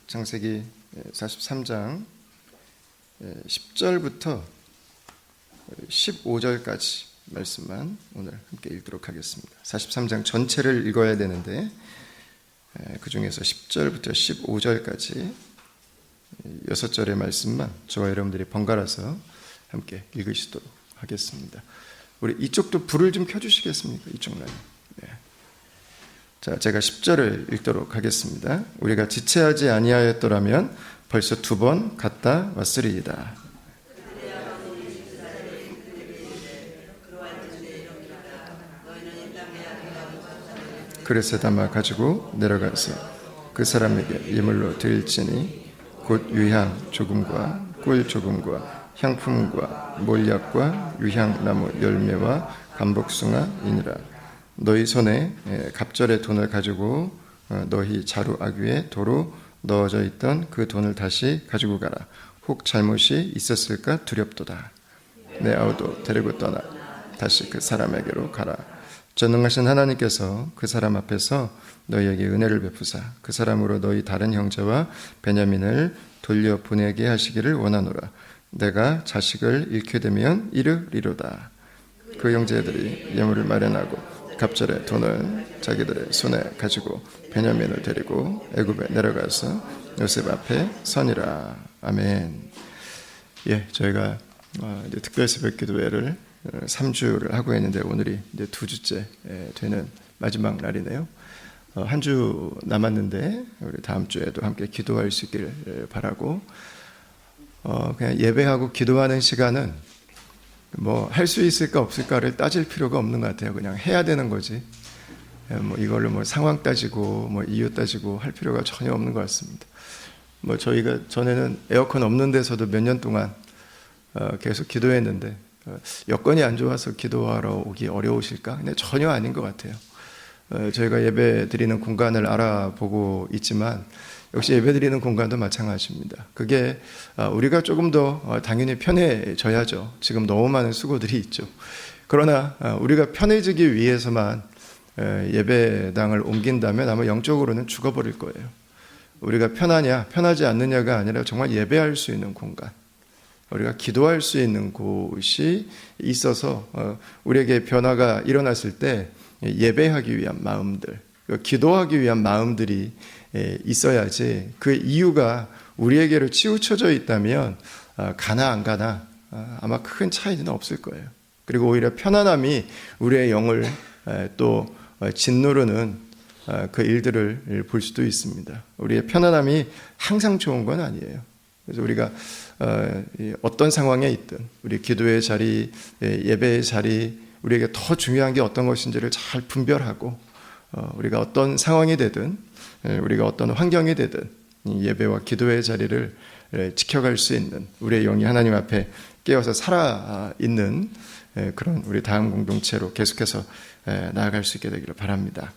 창세기 43장 10절부터 15절까지 말씀만 오늘 함께 읽도록 하겠습니다. 43장 전체를 읽어야 되는데 그 중에서 10절부터 15절까지 6절의 말씀만 저와 여러분들이 번갈아서 함께 읽으시도록 하겠습니다. 우리 이쪽도 불을 좀 켜주시겠습니까? 이쪽 라인. 네. 자, 제가 10절을 읽도록 하겠습니다. 우리가 지체하지 아니하였더라면 벌써 2번 갔다 왔으리이다. 그릇에 담아 가지고 내려가서 그 사람에게 예물로 드릴지니 곧 유향 조금과 꿀 조금과 향품과 몰약과 유향나무 열매와 감복숭아이니라. 너희 손에 갑절의 돈을 가지고 너희 자루 아귀에 도로 넣어져 있던 그 돈을 다시 가지고 가라. 혹 잘못이 있었을까 두렵도다. 내 아우도 데리고 떠나 다시 그 사람에게로 가라. 전능하신 하나님께서 그 사람 앞에서 너희에게 은혜를 베푸사 그 사람으로 너희 다른 형제와 베냐민을 돌려보내게 하시기를 원하노라. 내가 자식을 잃게 되면 이르리로다. 그 형제들이 예물을 마련하고 갑절의 돈을 자기들의 손에 가지고 베냐민을 데리고 애굽에 내려가서 요셉 앞에 서니라. 아멘. 예, 저희가 이제 특별 새벽 기도회를 3주를 하고 있는데 오늘이 이제 2주째 되는 마지막 날이네요. 한 주 남았는데 우리 다음 주에도 함께 기도할 수 있기를 바라고, 그냥 예배하고 기도하는 시간은 뭐 할 수 있을까 없을까를 따질 필요가 없는 것 같아요. 그냥 해야 되는 거지. 뭐 이걸로 뭐 상황 따지고 뭐 이유 따지고 할 필요가 전혀 없는 것 같습니다. 뭐 저희가 전에는 에어컨 없는 데서도 몇 년 동안 계속 기도했는데 여건이 안 좋아서 기도하러 오기 어려우실까? 근데 전혀 아닌 것 같아요. 저희가 예배 드리는 공간을 알아보고 있지만 역시 예배 드리는 공간도 마찬가지입니다. 그게 우리가 조금 더 당연히 편해져야죠. 지금 너무 많은 수고들이 있죠. 그러나 우리가 편해지기 위해서만 예배당을 옮긴다면 아마 영적으로는 죽어버릴 거예요. 우리가 편하냐 편하지 않느냐가 아니라 정말 예배할 수 있는 공간, 우리가 기도할 수 있는 곳이 있어서 우리에게 변화가 일어났을 때 예배하기 위한 마음들, 기도하기 위한 마음들이 있어야지. 그 이유가 우리에게로 치우쳐져 있다면 가나 안 가나 아마 큰 차이는 없을 거예요. 그리고 오히려 편안함이 우리의 영을 또 짓누르는 그 일들을 볼 수도 있습니다. 우리의 편안함이 항상 좋은 건 아니에요. 그래서 우리가 어떤 상황에 있든 우리 기도의 자리, 예배의 자리, 우리에게 더 중요한 게 어떤 것인지를 잘 분별하고 우리가 어떤 상황이 되든 우리가 어떤 환경이 되든 예배와 기도의 자리를 지켜갈 수 있는 우리의 영이 하나님 앞에 깨어서 살아있는 그런 우리 다음 공동체로 계속해서 나아갈 수 있게 되기를 바랍니다.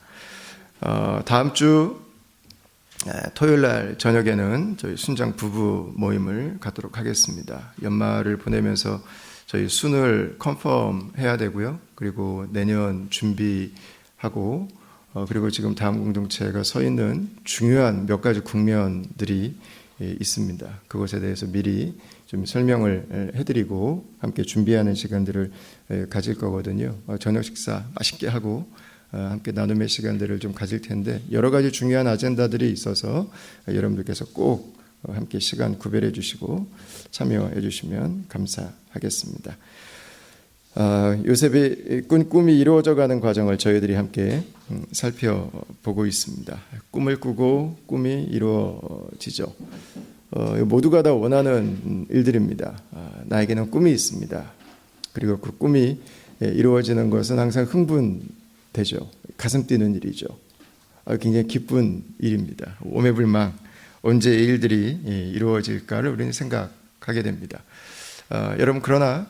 다음 주 토요일날 저녁에는 저희 순장 부부 모임을 갖도록 하겠습니다. 연말을 보내면서 저희 순을 컨펌 해야 되고요. 그리고 내년 준비하고 그리고 지금 다음 공동체가 서 있는 중요한 몇 가지 국면들이 있습니다. 그것에 대해서 미리 좀 설명을 해드리고 함께 준비하는 시간들을 가질 거거든요. 저녁 식사 맛있게 하고 함께 나눔의 시간들을 좀 가질 텐데 여러 가지 중요한 아젠다들이 있어서 여러분들께서 꼭 함께 시간 구별해 주시고 참여해 주시면 감사하겠습니다. 요셉이 꾼 꿈이 이루어져가는 과정을 저희들이 함께 살펴보고 있습니다. 꿈을 꾸고 꿈이 이루어지죠. 모두가 다 원하는 일들입니다. 나에게는 꿈이 있습니다. 그리고 그 꿈이 이루어지는 것은 항상 흥분되죠. 가슴 뛰는 일이죠. 굉장히 기쁜 일입니다. 오매불망 언제 이 일들이 이루어질까를 우리는 생각하게 됩니다. 여러분, 그러나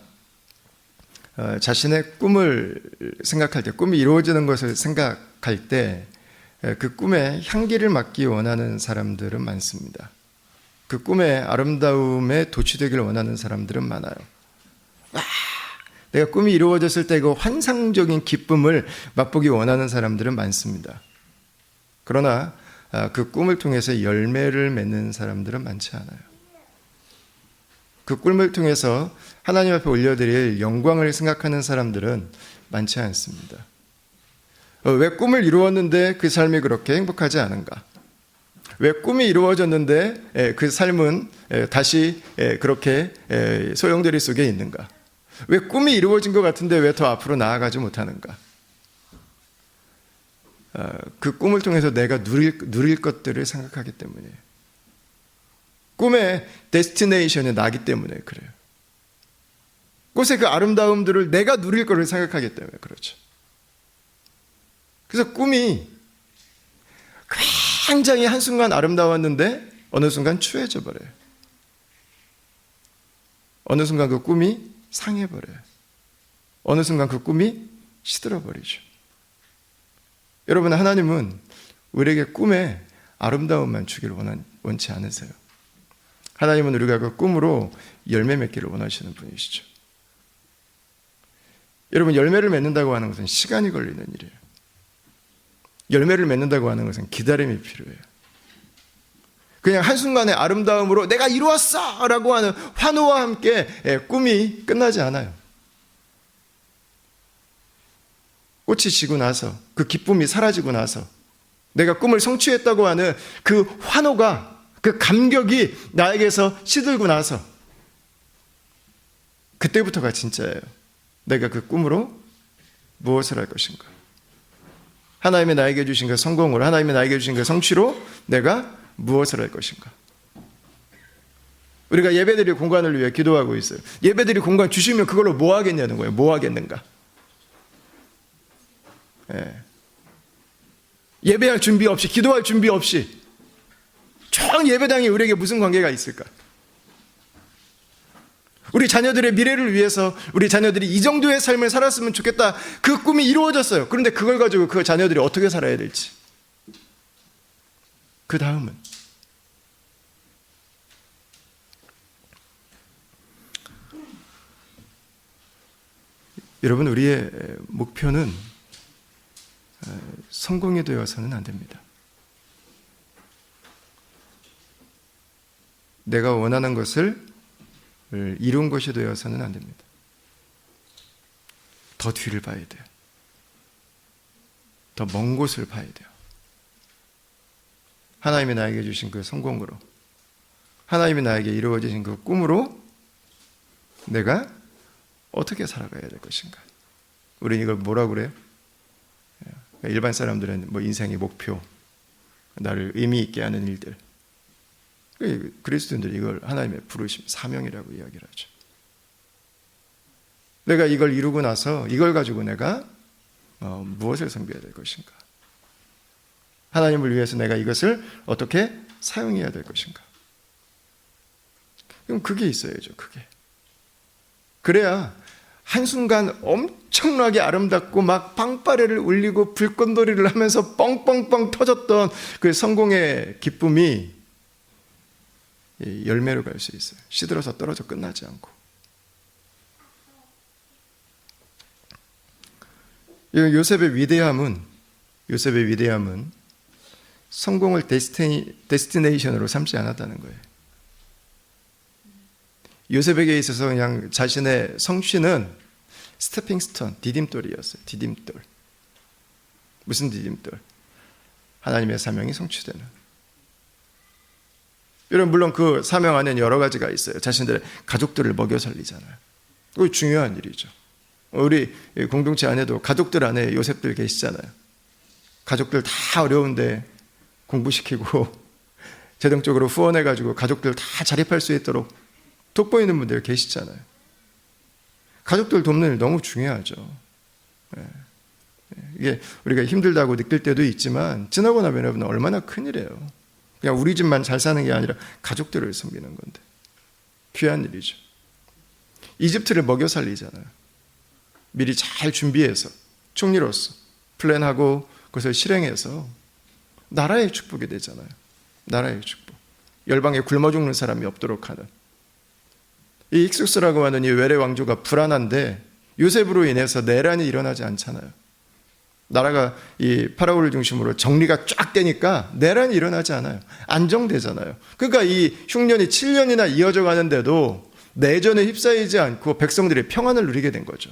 자신의 꿈을 생각할 때, 꿈이 이루어지는 것을 생각할 때 그 꿈에 향기를 맡기 원하는 사람들은 많습니다. 그 꿈의 아름다움에 도취되기를 원하는 사람들은 많아요. 내가 꿈이 이루어졌을 때 그 환상적인 기쁨을 맛보기 원하는 사람들은 많습니다. 그러나 그 꿈을 통해서 열매를 맺는 사람들은 많지 않아요. 그 꿈을 통해서 하나님 앞에 올려드릴 영광을 생각하는 사람들은 많지 않습니다. 왜 꿈을 이루었는데 그 삶이 그렇게 행복하지 않은가? 왜 꿈이 이루어졌는데 그 삶은 다시 그렇게 소용돌이 속에 있는가? 왜 꿈이 이루어진 것 같은데 왜 더 앞으로 나아가지 못하는가? 그 꿈을 통해서 내가 누릴 것들을 생각하기 때문이에요. 꿈의 데스티네이션이 나기 때문에 그래요. 꽃의 그 아름다움들을 내가 누릴 것을 생각하기 때문에 그렇죠. 그래서 꿈이 굉장히 한순간 아름다웠는데 어느 순간 추해져 버려요. 어느 순간 그 꿈이 상해버려요. 어느 순간 그 꿈이 시들어버리죠. 여러분, 하나님은 우리에게 꿈에 아름다움만 주기를 원치 않으세요. 하나님은 우리가 그 꿈으로 열매 맺기를 원하시는 분이시죠. 여러분, 열매를 맺는다고 하는 것은 시간이 걸리는 일이에요. 열매를 맺는다고 하는 것은 기다림이 필요해요. 그냥 한순간의 아름다움으로 내가 이루었어! 라고 하는 환호와 함께 꿈이 끝나지 않아요. 꽃이 지고 나서, 그 기쁨이 사라지고 나서, 내가 꿈을 성취했다고 하는 그 환호가, 그 감격이 나에게서 시들고 나서, 그때부터가 진짜예요. 내가 그 꿈으로 무엇을 할 것인가? 하나님이 나에게 주신 그 성공으로, 하나님이 나에게 주신 그 성취로 내가 무엇을 할 것인가? 우리가 예배드릴 공간을 위해 기도하고 있어요. 예배드릴 공간 주시면 그걸로 뭐 하겠냐는 거예요. 뭐 하겠는가? 예배할 준비 없이, 기도할 준비 없이 총 예배당이 우리에게 무슨 관계가 있을까? 우리 자녀들의 미래를 위해서 우리 자녀들이 이 정도의 삶을 살았으면 좋겠다. 그 꿈이 이루어졌어요. 그런데 그걸 가지고 그 자녀들이 어떻게 살아야 될지. 그 다음은 여러분, 우리의 목표는 성공이 되어서는 안 됩니다. 내가 원하는 것을 이룬 것이 되어서는 안 됩니다. 더 뒤를 봐야 돼요. 더 먼 곳을 봐야 돼요. 하나님이 나에게 주신 그 성공으로, 하나님이 나에게 이루어지신 그 꿈으로 내가 어떻게 살아가야 될 것인가? 우리는 이걸 뭐라고 그래요? 일반 사람들은 뭐 인생의 목표, 나를 의미 있게 하는 일들. 그리스도인들이 이걸 하나님의 부르심, 사명이라고 이야기를 하죠. 내가 이걸 이루고 나서 이걸 가지고 내가 무엇을 섬겨야 될 것인가? 하나님을 위해서 내가 이것을 어떻게 사용해야 될 것인가? 그럼 그게 있어야죠, 그게. 그래야 한순간 엄청나게 아름답고 막 빵빠레를 울리고 불꽃놀이를 하면서 뻥뻥뻥 터졌던 그 성공의 기쁨이 열매로 갈 수 있어요. 시들어서 떨어져 끝나지 않고. 요셉의 위대함은 성공을 데스티네이션으로 삼지 않았다는 거예요. 요셉에게 있어서 그냥 자신의 성취는 스태핑 스톤, 디딤돌이었어요. 디딤돌. 무슨 디딤돌? 하나님의 사명이 성취되는. 여러분, 물론 그 사명 안에는 여러 가지가 있어요. 자신들의 가족들을 먹여 살리잖아요. 그거 중요한 일이죠. 우리 공동체 안에도 가족들 안에 요셉들 계시잖아요. 가족들 다 어려운데 공부시키고 재정적으로 후원해가지고 가족들 다 자립할 수 있도록 돋보이는 분들 계시잖아요. 가족들 돕는 일 너무 중요하죠. 이게 우리가 힘들다고 느낄 때도 있지만 지나고 나면 여러분 얼마나 큰일이에요. 그냥 우리 집만 잘 사는 게 아니라 가족들을 섬기는 건데 귀한 일이죠. 이집트를 먹여 살리잖아요. 미리 잘 준비해서 총리로서 플랜하고 그것을 실행해서 나라의 축복이 되잖아요. 나라의 축복. 열방에 굶어 죽는 사람이 없도록 하는. 이 익숙스라고 하는 이 외래 왕조가 불안한데 요셉으로 인해서 내란이 일어나지 않잖아요. 나라가 이 파라오를 중심으로 정리가 쫙 되니까 내란이 일어나지 않아요. 안정되잖아요. 그러니까 이 흉년이 7년이나 이어져 가는데도 내전에 휩싸이지 않고 백성들이 평안을 누리게 된 거죠.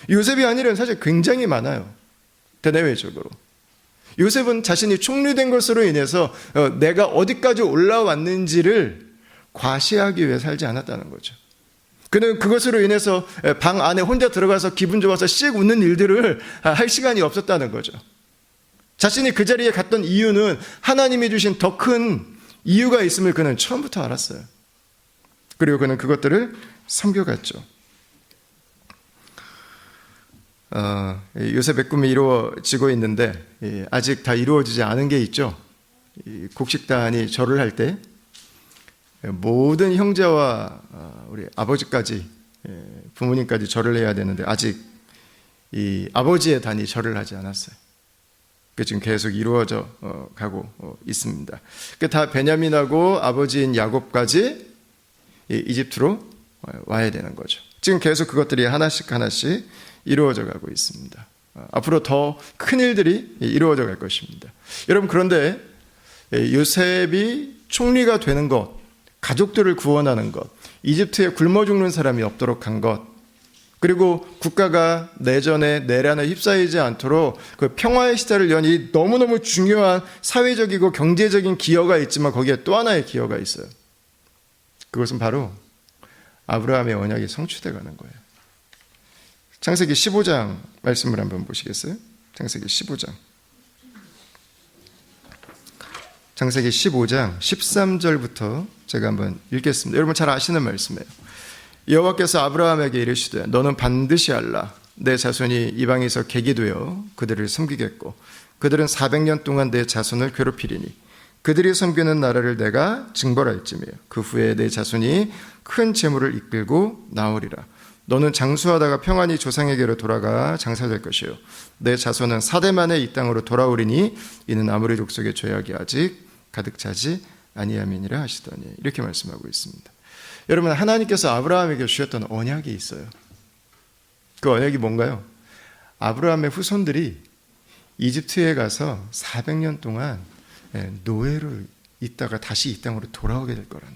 요셉이 한 일은 사실 굉장히 많아요. 대내외적으로. 요셉은 자신이 총리된 것으로 인해서 내가 어디까지 올라왔는지를 과시하기 위해 살지 않았다는 거죠. 그는 그것으로 인해서 방 안에 혼자 들어가서 기분 좋아서 씩 웃는 일들을 할 시간이 없었다는 거죠. 자신이 그 자리에 갔던 이유는 하나님이 주신 더 큰 이유가 있음을 그는 처음부터 알았어요. 그리고 그는 그것들을 섬겨갔죠. 요셉의 꿈이 이루어지고 있는데 아직 다 이루어지지 않은 게 있죠. 곡식단이 절을 할 때 모든 형제와 우리 아버지까지, 부모님까지 절을 해야 되는데 아직 이 아버지의 단이 절을 하지 않았어요. 그 지금 계속 이루어져 가고 있습니다. 다 베냐민하고 아버지인 야곱까지 이집트로 와야 되는 거죠. 지금 계속 그것들이 하나씩 하나씩 이루어져 가고 있습니다. 앞으로 더 큰 일들이 이루어져 갈 것입니다. 여러분, 그런데 요셉이 총리가 되는 것, 가족들을 구원하는 것, 이집트에 굶어 죽는 사람이 없도록 한 것, 그리고 국가가 내전에 내란에 휩싸이지 않도록 그 평화의 시대를 연 이 너무너무 중요한 사회적이고 경제적인 기여가 있지만 거기에 또 하나의 기여가 있어요. 그것은 바로 아브라함의 언약이 성취되어 가는 거예요. 창세기 15장 말씀을 한번 보시겠어요? 창세기 15장. 창세기 15장 13절부터 제가 한번 읽겠습니다. 여러분 잘 아시는 말씀이에요. 여호와께서 아브라함에게 이르시되 너는 반드시 알라. 내 자손이 이방에서 객이 되어 그들을 섬기겠고 그들은 400년 동안 내 자손을 괴롭히리니 그들이 섬기는 나라를 내가 징벌할지며 그 후에 내 자손이 큰 재물을 이끌고 나오리라. 너는 장수하다가 평안히 조상에게로 돌아가 장사될 것이요 내 자손은 4대 만에 이 땅으로 돌아오리니 이는 아모리 족속의 죄악이 아직 가득 차지 아니함이니라 하시더니, 이렇게 말씀하고 있습니다. 여러분, 하나님께서 아브라함에게 주셨던 언약이 있어요. 그 언약이 뭔가요? 아브라함의 후손들이 이집트에 가서 400년 동안 노예로 있다가 다시 이 땅으로 돌아오게 될 거라는,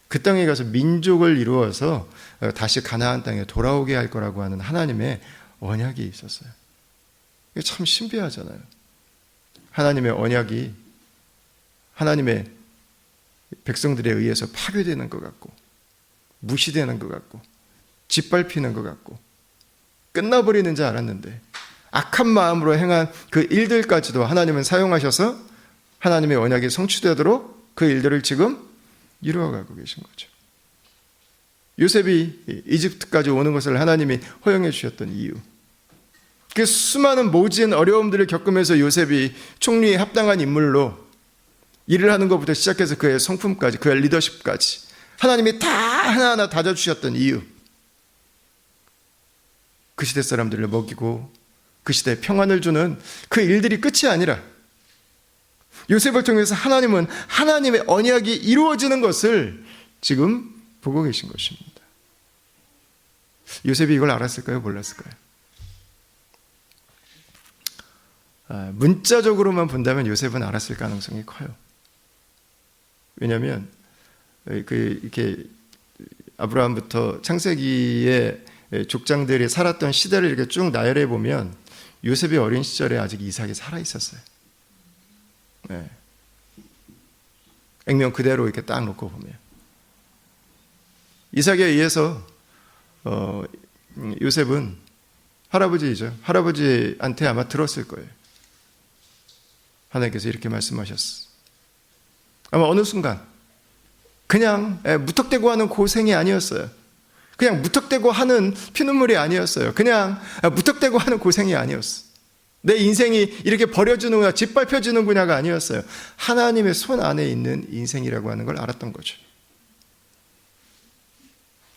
그 땅에 가서 민족을 이루어서 다시 가나안 땅에 돌아오게 할 거라고 하는 하나님의 언약이 있었어요. 이게 참 신비하잖아요. 하나님의 언약이 하나님의 백성들에 의해서 파괴되는 것 같고 무시되는 것 같고 짓밟히는 것 같고 끝나버리는 줄 알았는데 악한 마음으로 행한 그 일들까지도 하나님은 사용하셔서 하나님의 언약이 성취되도록 그 일들을 지금 이루어가고 계신 거죠. 요셉이 이집트까지 오는 것을 하나님이 허용해 주셨던 이유, 그 수많은 모진 어려움들을 겪으면서 요셉이 총리에 합당한 인물로 일을 하는 것부터 시작해서 그의 성품까지, 그의 리더십까지 하나님이 다 하나하나 다져주셨던 이유, 그 시대 사람들을 먹이고 그 시대에 평안을 주는 그 일들이 끝이 아니라 요셉을 통해서 하나님은 하나님의 언약이 이루어지는 것을 지금 보고 계신 것입니다. 요셉이 이걸 알았을까요? 몰랐을까요? 문자적으로만 본다면 요셉은 알았을 가능성이 커요. 왜냐하면 이렇게 아브라함부터 창세기의 족장들이 살았던 시대를 이렇게 쭉 나열해 보면 요셉이 어린 시절에 아직 이삭이 살아 있었어요. 네. 액면 그대로 이렇게 딱 놓고 보면 이삭에 의해서 요셉은 할아버지이죠. 할아버지한테 아마 들었을 거예요. 하나님께서 이렇게 말씀하셨어. 아마 어느 순간 그냥 무턱대고 하는 고생이 아니었어요. 그냥 무턱대고 하는 피눈물이 아니었어요. 그냥 무턱대고 하는 고생이 아니었어. 내 인생이 이렇게 버려지는구나, 짓밟혀지는구나가 아니었어요. 하나님의 손 안에 있는 인생이라고 하는 걸 알았던 거죠.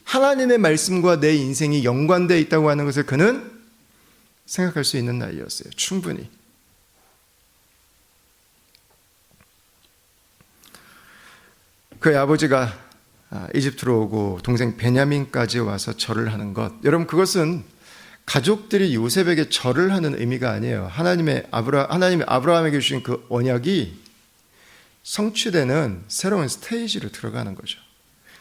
하나님의 말씀과 내 인생이 연관되어 있다고 하는 것을 그는 생각할 수 있는 나이였어요. 충분히. 그의 아버지가 이집트로 오고 동생 베냐민까지 와서 절을 하는 것, 여러분 그것은 가족들이 요셉에게 절을 하는 의미가 아니에요. 하나님이 아브라함에게 주신 그 언약이 성취되는 새로운 스테이지로 들어가는 거죠.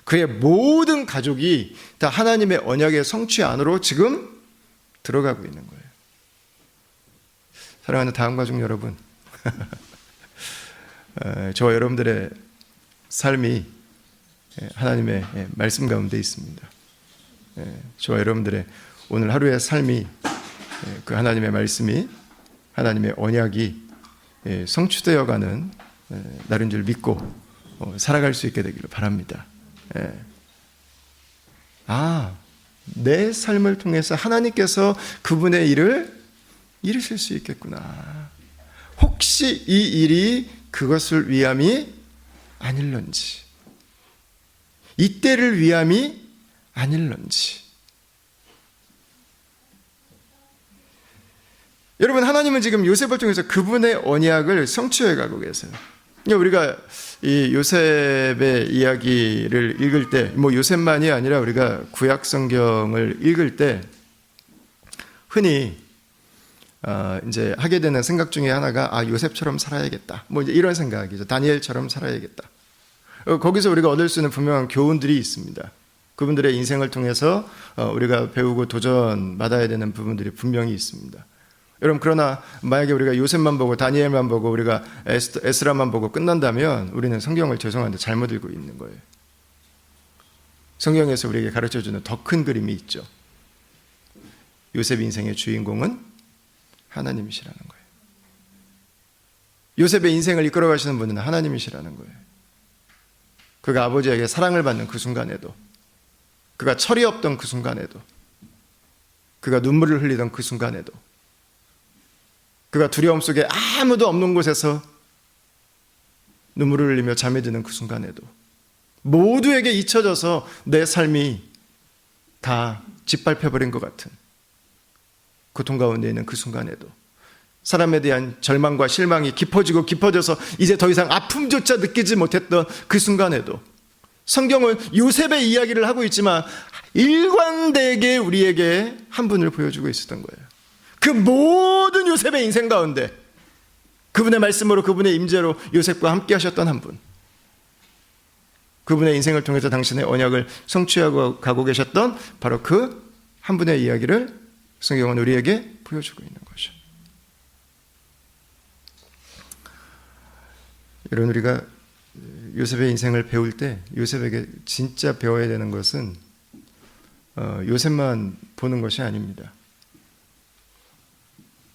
그의 모든 가족이 다 하나님의 언약의 성취 안으로 지금 들어가고 있는 거예요. 사랑하는 다음 가족 여러분, 저와 여러분들의 삶이 하나님의 말씀 가운데 있습니다. 저와 여러분들의 오늘 하루의 삶이 그 하나님의 말씀이 하나님의 언약이 성취되어가는 날인 줄 믿고 살아갈 수 있게 되기를 바랍니다. 내 삶을 통해서 하나님께서 그분의 일을 이루실 수 있겠구나. 혹시 이 일이 그것을 위함이 아닐런지, 이때를 위함이 아닐런지. 여러분, 하나님은 지금 요셉을 통해서 그분의 언약을 성취해 가고 계세요. 우리가 이 요셉의 이야기를 읽을 때, 요셉만이 아니라 우리가 구약 성경을 읽을 때 흔히 이제 하게 되는 생각 중에 하나가 요셉처럼 살아야겠다. 이제 이런 생각이죠. 다니엘처럼 살아야겠다. 거기서 우리가 얻을 수 있는 분명한 교훈들이 있습니다. 그분들의 인생을 통해서 우리가 배우고 도전받아야 되는 부분들이 분명히 있습니다. 여러분, 그러나 만약에 우리가 요셉만 보고 다니엘만 보고 우리가 에스라만 보고 끝난다면 우리는 성경을 죄송한데 잘못 읽고 있는 거예요. 성경에서 우리에게 가르쳐주는 더 큰 그림이 있죠. 요셉 인생의 주인공은 하나님이시라는 거예요. 요셉의 인생을 이끌어 가시는 분은 하나님이시라는 거예요. 그가 아버지에게 사랑을 받는 그 순간에도, 그가 철이 없던 그 순간에도, 그가 눈물을 흘리던 그 순간에도, 그가 두려움 속에 아무도 없는 곳에서 눈물을 흘리며 잠에 드는 그 순간에도, 모두에게 잊혀져서 내 삶이 다 짓밟혀버린 것 같은 고통 가운데 있는 그 순간에도, 사람에 대한 절망과 실망이 깊어지고 깊어져서 이제 더 이상 아픔조차 느끼지 못했던 그 순간에도 성경은 요셉의 이야기를 하고 있지만 일관되게 우리에게 한 분을 보여주고 있었던 거예요. 그 모든 요셉의 인생 가운데 그분의 말씀으로, 그분의 임재로 요셉과 함께 하셨던 한 분, 그분의 인생을 통해서 당신의 언약을 성취하고 가고 계셨던 바로 그 한 분의 이야기를 성경은 우리에게 보여주고 있는 거죠. 여러분, 우리가 요셉의 인생을 배울 때 요셉에게 진짜 배워야 되는 것은 요셉만 보는 것이 아닙니다.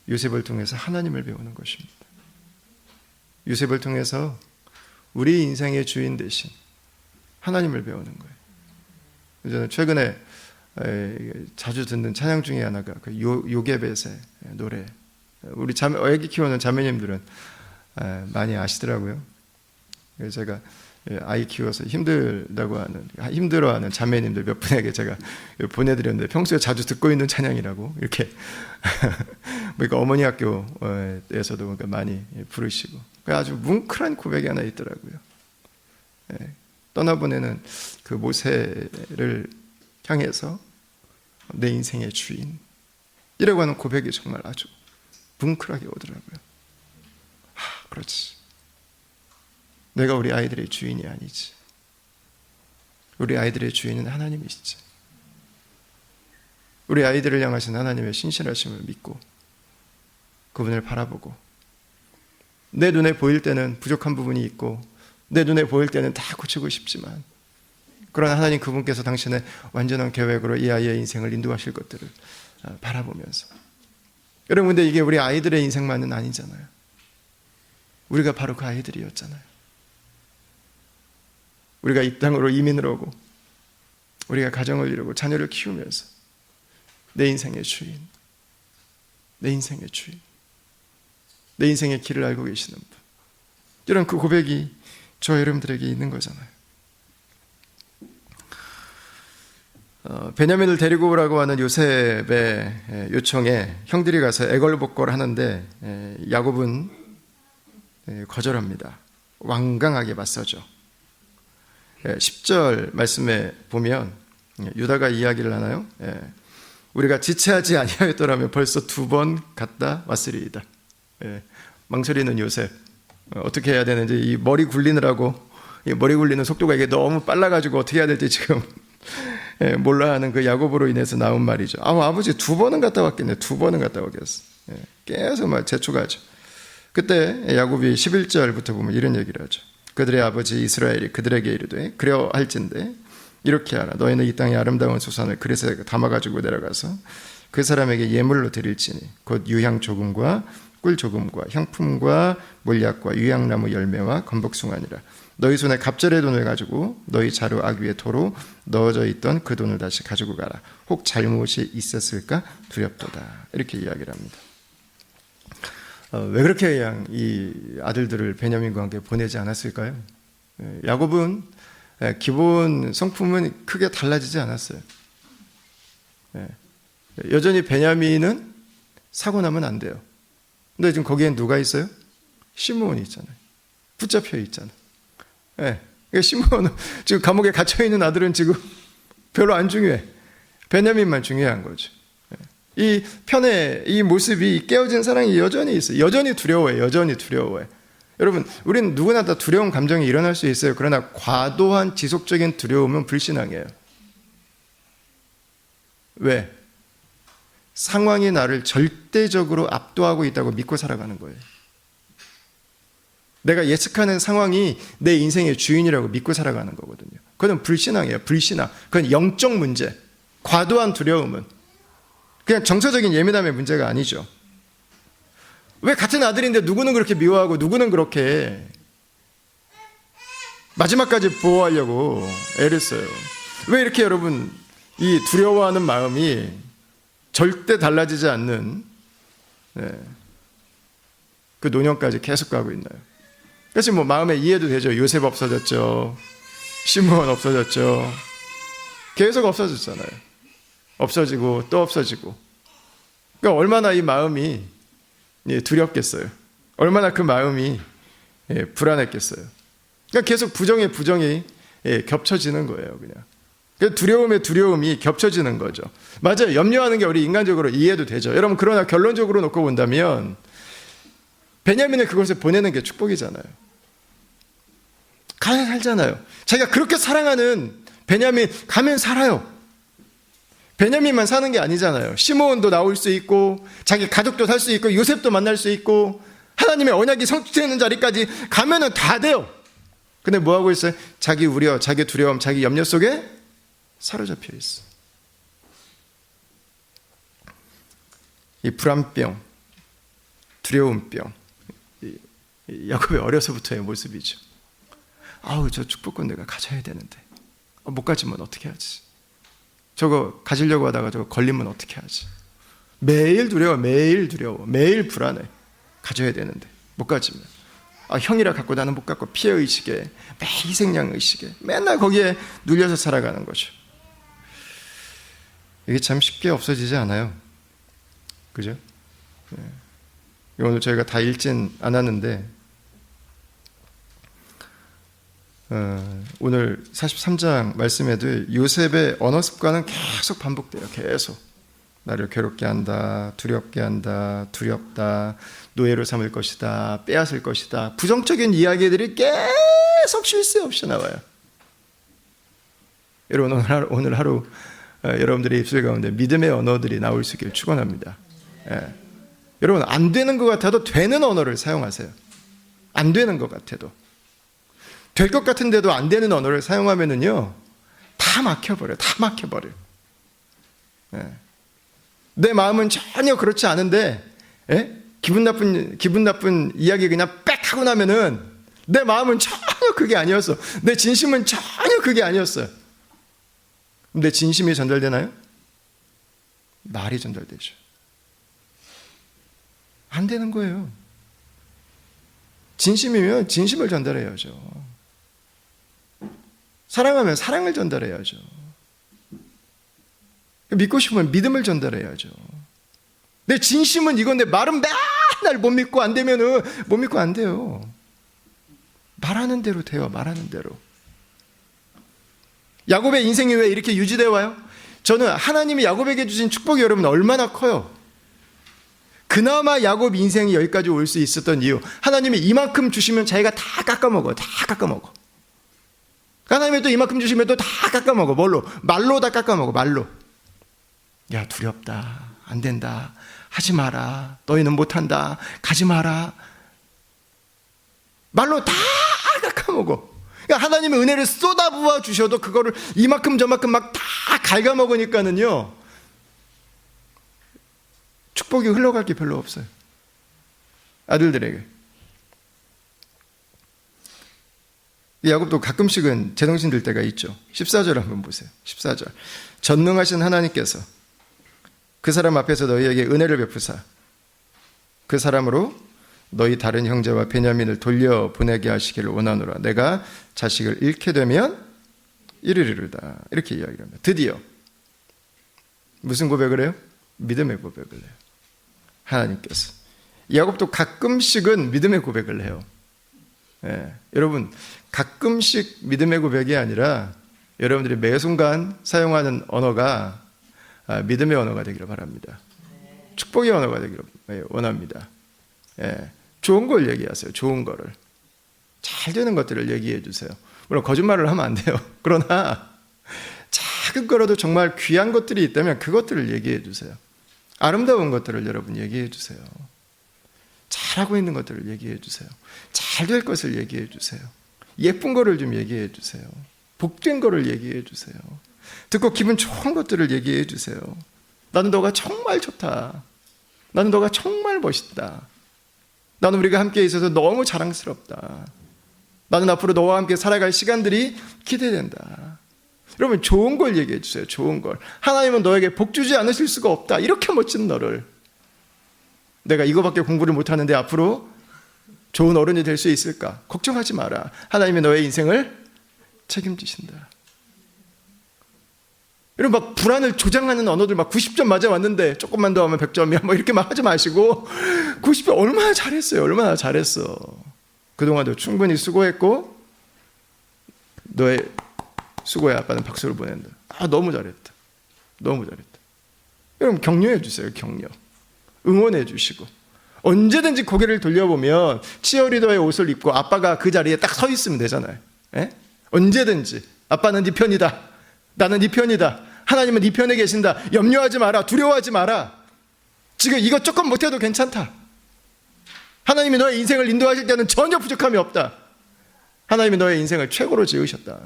요셉을 통해서 하나님을 배우는 것입니다. 요셉을 통해서 우리 인생의 주인 대신 하나님을 배우는 거예요. 저는 최근에 자주 듣는 찬양 중에 하나가 그 요게벳의 노래. 우리 애기 키우는 자매님들은 많이 아시더라고요. 그래서 제가 아이 키워서 힘들어하는 자매님들 몇 분에게 제가 보내드렸는데 평소에 자주 듣고 있는 찬양이라고 이렇게 그러니까 어머니 학교에서도 많이 부르시고 아주 뭉클한 고백이 하나 있더라고요. 떠나보내는 그 모세를 향해서 내 인생의 주인 이라고 하는 고백이 정말 아주 뭉클하게 오더라고요. 그렇지. 내가 우리 아이들의 주인이 아니지. 우리 아이들의 주인은 하나님이시지. 우리 아이들을 향하신 하나님의 신실하심을 믿고 그분을 바라보고, 내 눈에 보일 때는 부족한 부분이 있고 내 눈에 보일 때는 다 고치고 싶지만, 그러나 하나님 그분께서 당신의 완전한 계획으로 이 아이의 인생을 인도하실 것들을 바라보면서, 여러분, 근데 이게 우리 아이들의 인생만은 아니잖아요. 우리가 바로 그 아이들이었잖아요. 우리가 이 땅으로 이민을 오고 우리가 가정을 이루고 자녀를 키우면서 내 인생의 주인, 내 인생의 주인, 내 인생의 길을 알고 계시는 분, 이런 그 고백이 저 여러분들에게 있는 거잖아요. 베냐민을 데리고 오라고 하는 요셉의 요청에 형들이 가서 애걸복걸 하는데 야곱은 거절합니다. 완강하게 맞서죠. 10절 말씀에 보면 유다가 이야기를 하나요? 우리가 지체하지 아니하였더라면 벌써 2번 갔다 왔으리이다. 예, 망설이는 요셉, 어떻게 해야 되는지, 이 머리 굴리느라고, 이 머리 굴리는 속도가 이게 너무 빨라가지고 어떻게 해야 될지 지금 예, 몰라 하는 그 야고보로 인해서 나온 말이죠. 아버지 2번은 갔다 왔겠네. 2번은 갔다 왔겠어. 예, 계속 막 재촉하죠. 그때 야곱이 11절부터 보면 이런 얘기를 하죠. 그들의 아버지 이스라엘이 그들에게 이르되 그려 할진대 이렇게 하라. 너희는 이 땅의 아름다운 소산을 그릇에 담아가지고 내려가서 그 사람에게 예물로 드릴지니 곧 유향 조금과 꿀 조금과 향품과 몰약과 유향나무 열매와 건복숭아니라. 너희 손에 갑절의 돈을 가지고 너희 자루 아귀의 토로 넣어져 있던 그 돈을 다시 가지고 가라. 혹 잘못이 있었을까 두렵도다. 이렇게 이야기를 합니다. 왜 그렇게 그냥 이 아들들을 베냐민과 함께 보내지 않았을까요? 야곱은 기본 성품은 크게 달라지지 않았어요. 여전히 베냐민은 사고 나면 안 돼요. 근데 지금 거기엔 누가 있어요? 시므온이 있잖아요. 붙잡혀 있잖아요. 시므온, 지금 감옥에 갇혀있는 아들은 지금 별로 안 중요해. 베냐민만 중요한 거죠. 이 편의 이 모습이 깨어진 사랑이 여전히 있어요. 여전히 두려워해. 여전히 두려워해. 여러분, 우리는 누구나 다 두려운 감정이 일어날 수 있어요. 그러나 과도한 지속적인 두려움은 불신앙이에요. 왜? 상황이 나를 절대적으로 압도하고 있다고 믿고 살아가는 거예요. 내가 예측하는 상황이 내 인생의 주인이라고 믿고 살아가는 거거든요. 그건 불신앙이에요. 불신앙. 그건 영적 문제. 과도한 두려움은 그냥 정서적인 예민함의 문제가 아니죠. 왜 같은 아들인데 누구는 그렇게 미워하고 누구는 그렇게 마지막까지 보호하려고 애를 써요. 왜 이렇게 여러분 이 두려워하는 마음이 절대 달라지지 않는 그 노년까지 계속 가고 있나요? 그래서 뭐 마음에 이해도 되죠. 요셉 없어졌죠. 시므온 없어졌죠. 계속 없어졌잖아요. 없어지고 또 없어지고. 그러니까 얼마나 이 마음이 두렵겠어요. 얼마나 그 마음이 불안했겠어요. 그러니까 계속 부정에 부정이 겹쳐지는 거예요. 그냥 두려움에 두려움이 겹쳐지는 거죠. 맞아요. 염려하는 게 우리 인간적으로 이해도 되죠. 여러분, 그러나 결론적으로 놓고 본다면 베냐민을 그곳에 보내는 게 축복이잖아요. 가면 살잖아요. 자기가 그렇게 사랑하는 베냐민 가면 살아요. 베냐민만 사는 게 아니잖아요. 시므온도 나올 수 있고 자기 가족도 살 수 있고 요셉도 만날 수 있고 하나님의 언약이 성취되는 자리까지 가면은 다 돼요. 근데 뭐 하고 있어요? 자기 우려, 자기 두려움, 자기 염려 속에 사로잡혀 있어. 이 불안병, 두려움병, 야곱의 어려서부터의 모습이죠. 저 축복권 내가 가져야 되는데 못 가지면 어떻게 하지? 저거 가지려고 하다가 저거 걸리면 어떻게 하지? 매일 두려워, 매일 두려워, 매일 불안해. 가져야 되는데 못 가지면 형이라 갖고 나는 못 갖고 피해의식에 매일 희생양의식에 맨날 거기에 눌려서 살아가는 거죠. 이게 참 쉽게 없어지지 않아요. 그죠? 오늘 저희가 다 읽진 않았는데 오늘 43장 말씀에도 요셉의 언어 습관은 계속 반복돼요. 계속 나를 괴롭게 한다, 두렵게 한다, 두렵다, 노예로 삼을 것이다, 빼앗을 것이다. 부정적인 이야기들이 계속 쉴 새 없이 나와요. 여러분, 오늘 하루 여러분들의 입술 가운데 믿음의 언어들이 나올 수 있기를 축원합니다. 여러분, 안 되는 것 같아도 되는 언어를 사용하세요. 안 되는 것 같아도. 될 것 같은데도 안 되는 언어를 사용하면은요, 다 막혀버려요. 다 막혀버려요. 내 마음은 전혀 그렇지 않은데, 기분 나쁜 이야기 그냥 빽 하고 나면은 내 마음은 전혀 그게 아니었어. 내 진심은 전혀 그게 아니었어요. 내 진심이 전달되나요? 말이 전달되죠. 안 되는 거예요. 진심이면 진심을 전달해야죠. 사랑하면 사랑을 전달해야죠. 믿고 싶으면 믿음을 전달해야죠. 내 진심은 이건데 말은 맨날 못 믿고 안 되면은 못 믿고 안 돼요. 말하는 대로 돼요. 말하는 대로. 야곱의 인생이 왜 이렇게 유지되어 와요? 저는 하나님이 야곱에게 주신 축복이 여러분 얼마나 커요. 그나마 야곱 인생이 여기까지 올 수 있었던 이유, 하나님이 이만큼 주시면 자기가 다 깎아먹어요. 다 깎아먹어. 하나님이 또 이만큼 주시면 또 다 깎아먹어. 뭘로? 말로 다 깎아먹어. 말로. 야, 두렵다, 안 된다, 하지 마라, 너희는 못한다, 가지 마라. 말로 다 깎아먹어. 그러니까 하나님의 은혜를 쏟아부어 주셔도 그거를 이만큼 저만큼 막 다 갉아먹으니까는요, 축복이 흘러갈 게 별로 없어요. 아들들에게. 야곱도 가끔씩은 제정신 들 때가 있죠. 14절 한번 보세요. 14절. 전능하신 하나님께서 그 사람 앞에서 너희에게 은혜를 베푸사 그 사람으로 너희 다른 형제와 베냐민을 돌려보내게 하시기를 원하노라. 내가 자식을 잃게 되면 이르리로다. 이렇게 이야기를 합니다. 드디어 무슨 고백을 해요? 믿음의 고백을 해요. 하나님께서. 야곱도 가끔씩은 믿음의 고백을 해요. 예, 여러분, 가끔씩 믿음의 고백이 아니라 여러분들이 매 순간 사용하는 언어가 믿음의 언어가 되기를 바랍니다. 축복의 언어가 되기를 원합니다. 예, 좋은 걸 얘기하세요. 좋은 거를. 잘 되는 것들을 얘기해 주세요. 물론 거짓말을 하면 안 돼요. 그러나 작은 거라도 정말 귀한 것들이 있다면 그것들을 얘기해 주세요. 아름다운 것들을 여러분 얘기해 주세요. 잘하고 있는 것들을 얘기해 주세요. 잘 될 것을 얘기해 주세요. 예쁜 거를 좀 얘기해 주세요. 복된 거를 얘기해 주세요. 듣고 기분 좋은 것들을 얘기해 주세요. 나는 너가 정말 좋다. 나는 너가 정말 멋있다. 나는 우리가 함께 있어서 너무 자랑스럽다. 나는 앞으로 너와 함께 살아갈 시간들이 기대된다. 여러분, 좋은 걸 얘기해 주세요. 좋은 걸. 하나님은 너에게 복 주지 않으실 수가 없다. 이렇게 멋진 너를. 내가 이거밖에 공부를 못하는데 앞으로 좋은 어른이 될 수 있을까? 걱정하지 마라. 하나님이 너의 인생을 책임지신다. 이런 막 불안을 조장하는 언어들 막 90점 맞아왔는데 조금만 더 하면 100점이야 뭐 이렇게 막 하지 마시고 90점 얼마나 잘했어요. 얼마나 잘했어. 그동안도 충분히 수고했고 너의 수고에 아빠는 박수를 보낸다. 너무 잘했다. 너무 잘했다. 여러분 격려해 주세요. 격려. 응원해 주시고 언제든지 고개를 돌려보면 치어리더의 옷을 입고 아빠가 그 자리에 딱 서 있으면 되잖아요. 에? 언제든지 아빠는 네 편이다. 나는 네 편이다. 하나님은 네 편에 계신다. 염려하지 마라. 두려워하지 마라. 지금 이것 조금 못해도 괜찮다. 하나님이 너의 인생을 인도하실 때는 전혀 부족함이 없다. 하나님이 너의 인생을 최고로 지으셨다.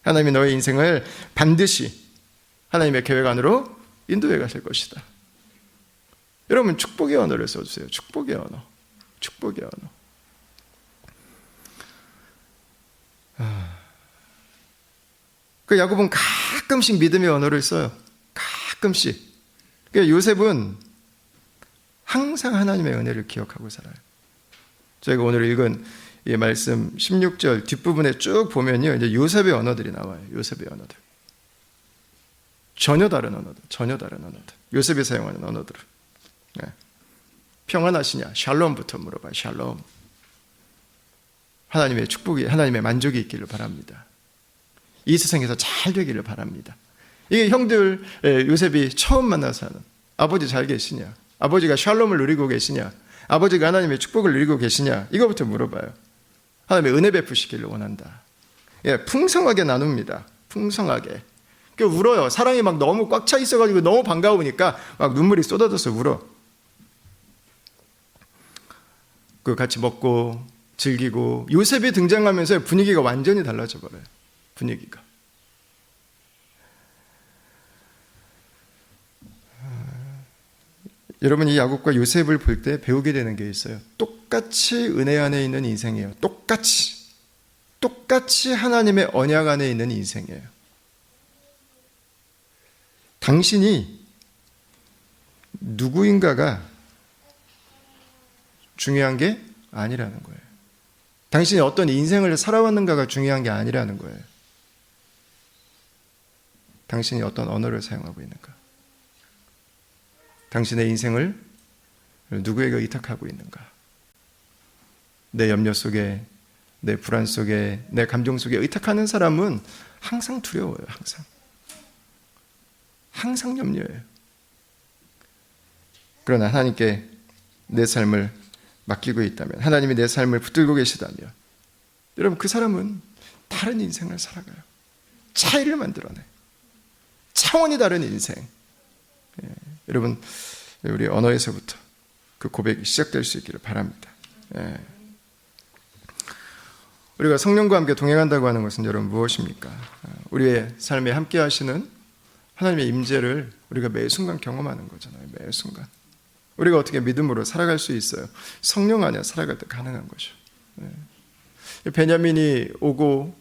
하나님이 너의 인생을 반드시 하나님의 계획 안으로 인도해 가실 것이다. 여러분 축복의 언어를 써주세요. 축복의 언어. 축복의 언어. 그 야곱은 가끔씩 믿음의 언어를 써요. 가끔씩. 그러니까 요셉은 항상 하나님의 은혜를 기억하고 살아요. 저희가 오늘 읽은 이 말씀 16절 뒷부분에 쭉 보면요, 이제 요셉의 언어들이 나와요. 요셉의 언어들. 전혀 다른 언어들. 전혀 다른 언어들. 요셉이 사용하는 언어들. 네. 평안하시냐? 샬롬부터 물어봐요. 샬롬. 하나님의 축복이, 하나님의 만족이 있기를 바랍니다. 이 세상에서 잘 되기를 바랍니다. 이게 형들 요셉이 처음 만나서 하는, 아버지 잘 계시냐? 아버지가 샬롬을 누리고 계시냐? 아버지가 하나님의 축복을 누리고 계시냐? 이거부터 물어봐요. 하나님의 은혜 베푸시기를 원한다. 예, 풍성하게 나눕니다. 풍성하게. 울어요. 사랑이 막 너무 꽉 차 있어가지고 너무 반가우니까 막 눈물이 쏟아져서 울어. 그 같이 먹고 즐기고 요셉이 등장하면서 분위기가 완전히 달라져 버려요. 분위기가. 여러분 이 야곱과 요셉을 볼 때 배우게 되는 게 있어요. 똑같이 은혜 안에 있는 인생이에요. 똑같이 하나님의 언약 안에 있는 인생이에요. 당신이 누구인가가 중요한 게 아니라는 거예요. 당신이 어떤 인생을 살아왔는가가 중요한 게 아니라는 거예요. 당신이 어떤 언어를 사용하고 있는가? 당신의 인생을 누구에게 의탁하고 있는가? 내 염려 속에, 내 불안 속에, 내 감정 속에 의탁하는 사람은 항상 두려워요. 항상. 항상 염려해요. 그러나 하나님께 내 삶을 맡기고 있다면, 하나님이 내 삶을 붙들고 계시다면, 여러분 그 사람은 다른 인생을 살아가요. 차이를 만들어내. 차원이 다른 인생. 여러분 우리 언어에서부터 그 고백이 시작될 수 있기를 바랍니다. 우리가 성령과 함께 동행한다고 하는 것은 여러분 무엇입니까? 우리의 삶에 함께 하시는 하나님의 임재를 우리가 매 순간 경험하는 거잖아요. 매 순간 우리가 어떻게 믿음으로 살아갈 수 있어요? 성령 안에 살아갈 때 가능한 거죠. 베냐민이 오고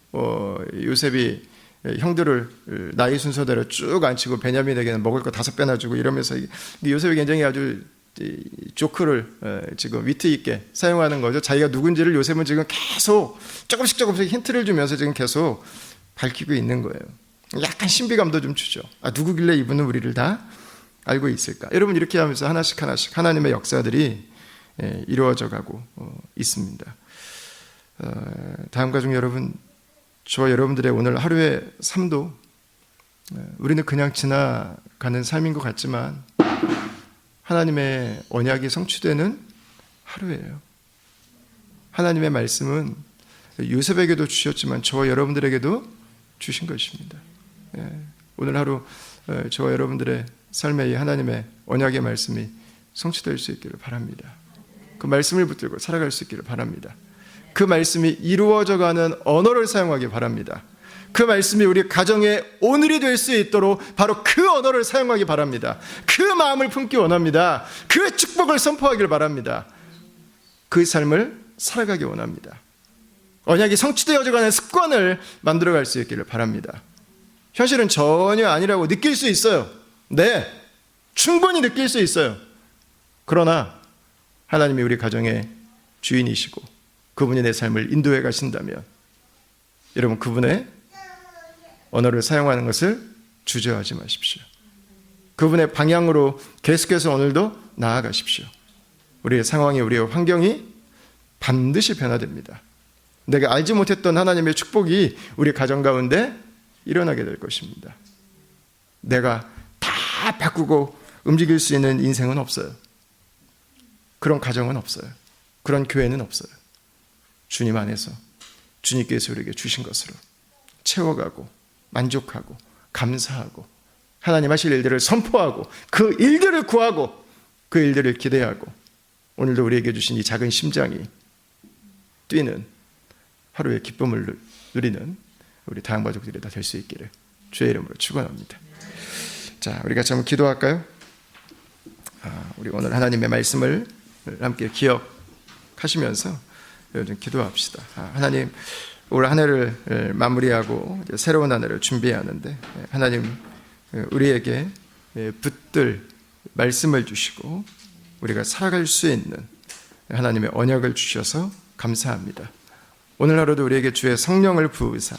요셉이 형들을 나이 순서대로 쭉 앉히고 베냐민에게는 먹을 거 5배나 주고 이러면서 요셉이 굉장히 아주 조크를 지금 위트 있게 사용하는 거죠. 자기가 누군지를 요셉은 지금 계속 조금씩 힌트를 주면서 지금 계속 밝히고 있는 거예요. 약간 신비감도 좀 주죠. 누구길래 이분은 우리를 다 알고 있을까? 여러분 이렇게 하면서 하나씩 하나님의 역사들이 이루어져 가고 있습니다. 다음과 중 여러분, 저와 여러분들의 오늘 하루의 삶도 우리는 그냥 지나가는 삶인 것 같지만 하나님의 언약이 성취되는 하루예요. 하나님의 말씀은 요셉에게도 주셨지만 저와 여러분들에게도 주신 것입니다. 오늘 하루 저와 여러분들의 삶에 이 하나님의 언약의 말씀이 성취될 수 있기를 바랍니다. 그 말씀을 붙들고 살아갈 수 있기를 바랍니다. 그 말씀이 이루어져가는 언어를 사용하기 바랍니다. 그 말씀이 우리 가정의 오늘이 될 수 있도록 바로 그 언어를 사용하기 바랍니다. 그 마음을 품기 원합니다. 그 축복을 선포하기를 바랍니다. 그 삶을 살아가기 원합니다. 언약이 성취되어져가는 습관을 만들어갈 수 있기를 바랍니다. 현실은 전혀 아니라고 느낄 수 있어요. 네, 충분히 느낄 수 있어요. 그러나 하나님이 우리 가정의 주인이시고 그분이 내 삶을 인도해 가신다면 여러분 그분의 언어를 사용하는 것을 주저하지 마십시오. 그분의 방향으로 계속해서 오늘도 나아가십시오. 우리의 상황이, 우리의 환경이 반드시 변화됩니다. 내가 알지 못했던 하나님의 축복이 우리 가정 가운데 일어나게 될 것입니다. 내가 다 바꾸고 움직일 수 있는 인생은 없어요. 그런 가정은 없어요. 그런 교회는 없어요. 주님 안에서 주님께서 우리에게 주신 것으로 채워가고 만족하고 감사하고 하나님 하실 일들을 선포하고 그 일들을 구하고 그 일들을 기대하고 오늘도 우리에게 주신 이 작은 심장이 뛰는 하루의 기쁨을 누리는 우리 다양가족들이 다 될 수 있기를 주의 이름으로 축원합니다. 자, 우리 같이 한번 기도할까요? 우리 오늘 하나님의 말씀을 함께 기억하시면서 좀 기도합시다. 하나님, 올 한 해를 마무리하고 이제 새로운 한 해를 준비하는데 하나님 우리에게 붙들 말씀을 주시고 우리가 살아갈 수 있는 하나님의 언약을 주셔서 감사합니다. 오늘 하루도 우리에게 주의 성령을 부으사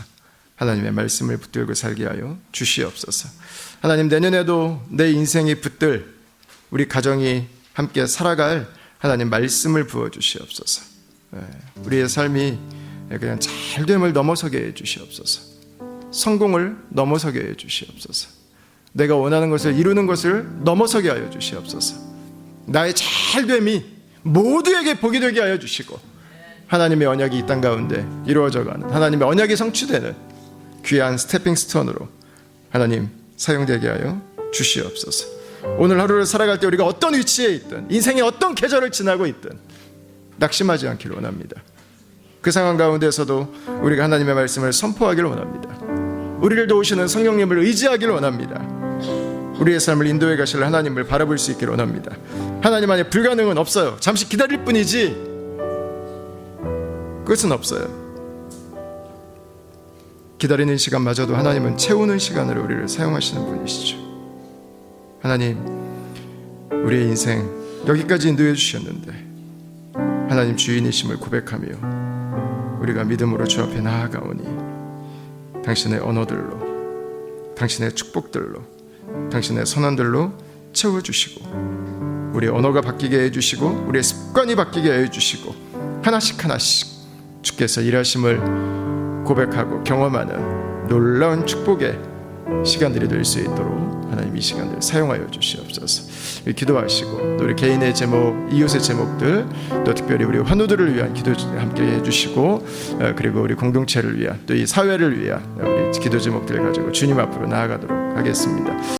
하나님의 말씀을 붙들고 살게 하여 주시옵소서. 하나님, 내년에도 내 인생이 붙들 우리 가정이 함께 살아갈 하나님 말씀을 부어주시옵소서. 우리의 삶이 그냥 잘됨을 넘어서게 해주시옵소서. 성공을 넘어서게 해주시옵소서. 내가 원하는 것을 이루는 것을 넘어서게 하여 주시옵소서. 나의 잘됨이 모두에게 복이 되게 하여 주시고 하나님의 언약이 이 땅 가운데 이루어져가는 하나님의 언약이 성취되는 귀한 스태핑 스톤으로 하나님 사용되게 하여 주시옵소서. 오늘 하루를 살아갈 때 우리가 어떤 위치에 있든 인생의 어떤 계절을 지나고 있든 낙심하지 않기를 원합니다. 그 상황 가운데서도 우리가 하나님의 말씀을 선포하기를 원합니다. 우리를 도우시는 성령님을 의지하기를 원합니다. 우리의 삶을 인도해 가실 하나님을 바라볼 수 있기를 원합니다. 하나님 안에 불가능은 없어요. 잠시 기다릴 뿐이지 끝은 없어요. 기다리는 시간마저도 하나님은 채우는 시간으로 우리를 사용하시는 분이시죠. 하나님, 우리의 인생 여기까지 인도해 주셨는데 하나님 주인이심을 고백하며 우리가 믿음으로 주 앞에 나아가오니 당신의 언어들로, 당신의 축복들로, 당신의 선언들로 채워주시고 우리의 언어가 바뀌게 해주시고 우리의 습관이 바뀌게 해주시고 하나씩 주께서 일하심을 고백하고 경험하는 놀라운 축복의 시간들이 될 수 있도록 하나님 이 시간들 사용하여 주시옵소서. 기도하시고 또 우리 개인의 제목, 이웃의 제목들, 또 특별히 우리 환우들을 위한 기도 함께 해주시고, 그리고 우리 공동체를 위한 또 이 사회를 위한 우리 기도 제목들을 가지고 주님 앞으로 나아가도록 하겠습니다.